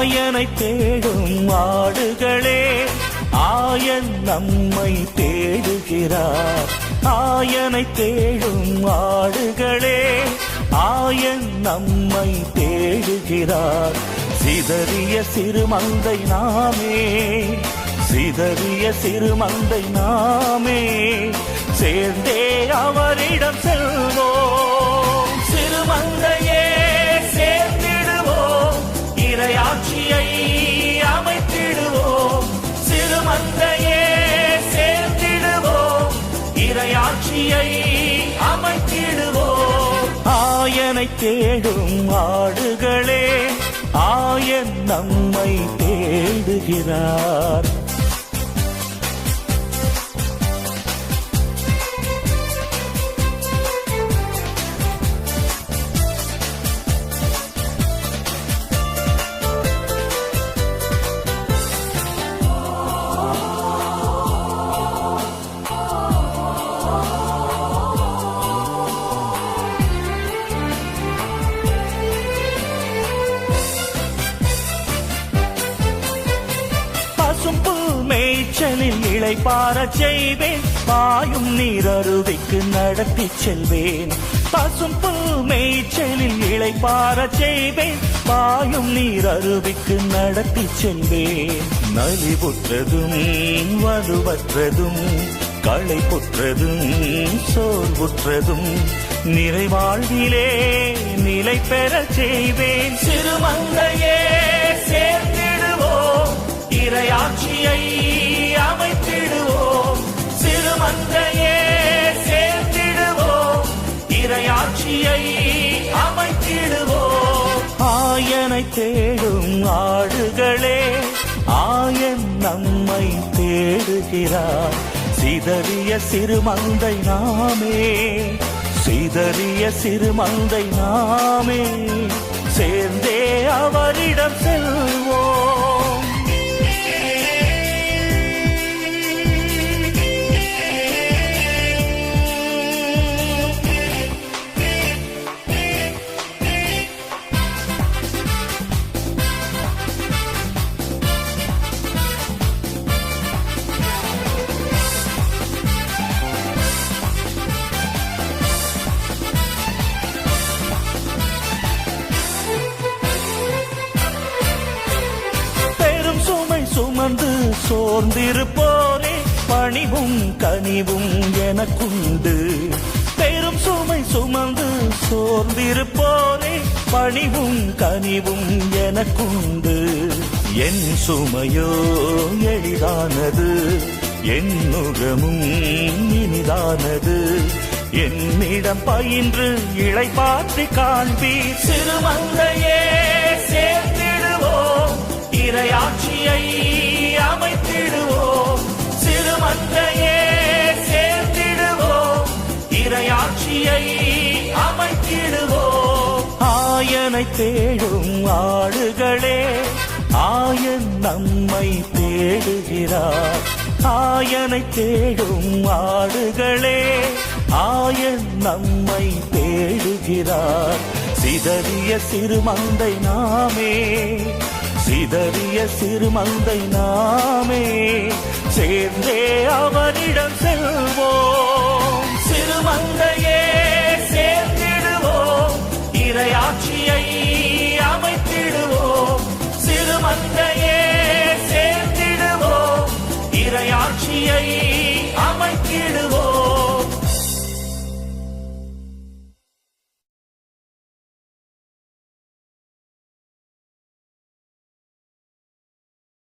ஆயனை தேடும் ஆடுகளே, ஆயன் நம்மை தேடுகிறார். ஆயனை தேடும் ஆடுகளே, ஆயன் நம்மை தேடுகிறார். சிதறிய சிறுமந்தை நாமே, சிதறிய சிறுமந்தை நாமே, சேர்ந்தே அவரிடம் செல்வோம். சிறுமந்தையே சேர்ந்திடுவோம், இறையாட்சியை அமைத்திடுவோம். சிறுமந்தையே சேர்ந்திடுவோம், இறையாட்சியை அமைத்திடுவோம். ஆயனை தேடும் ஆடுகளே, ஆயன் நம்மை தேடுகிறார். மேய்ச்சலில் இளைப்பாறச் செய்வேன், பாயும் நீரருவிக்கு நடத்தி செல்வேன். பசும் புல் மேய்ச்சலில் இளைப்பாறச் செய்வேன், பாயும் நீரருவிக்கு நடத்தி செல்வேன். நலிவுற்றதும் வலுவற்றதும், களைப்புற்றதும் சோர்வுற்றதும், நிறைவாழ்விலே நிலை பெறச் செய்வேன். சிறுமந்தையே சேர்ந்திடுவோம், இறையாட்சியை அமைத்திடுவோம். சிறுமந்தையே சேர்ந்திடுவோம், இறையாட்சியை அமைத்திடுவோம். ஆயனை தேடும் ஆடுகளே, ஆயன் நம்மை தேடுகிறார். சிதறிய சிறுமந்தை நாமே, சிதறிய சிறுமந்தை நாமே, சேர்ந்தே அவரிடம் செல்வோம். சுமந்து சோர்ந்திருப்போரே, பணிவும் கனிவும் எனக்குண்டு. பெரும் சுமை சுமந்து சோர்ந்திருப்போரே, பணிவும் கனிவும் எனக்குண்டு. என் சுமையோ எளிதானது, என் நுகமும் இனிதானது. என்னிடம் பயின்று இளைப்பாற்றி காண்பீர். சிறுமந்தையே சேர்ந்திடுவோம், இறையாட்சியை அமைத்திடுவோம். சிறுமந்தையே சேர்ந்திடுவோம், இறையாட்சியை அமைத்திடுவோம். ஆயனை தேடும் ஆடுகளே, ஆயன் நம்மை தேடுகிறார். ஆயனை தேடும் ஆடுகளே, ஆயன் நம்மை தேடுகிறார். சிதறிய சிறுமந்தை நாமே, சிதறிய சிறுமந்தை நாமே, சேர்ந்தே அவரிடம் செல்வோம். சிறுமந்தையே சேர்ந்திடுவோம், இறையாட்சியை அமைத்திடுவோம். சிறுமந்தையே சேர்ந்திடுவோம், இறையாட்சியை அமைத்திடுவோம்.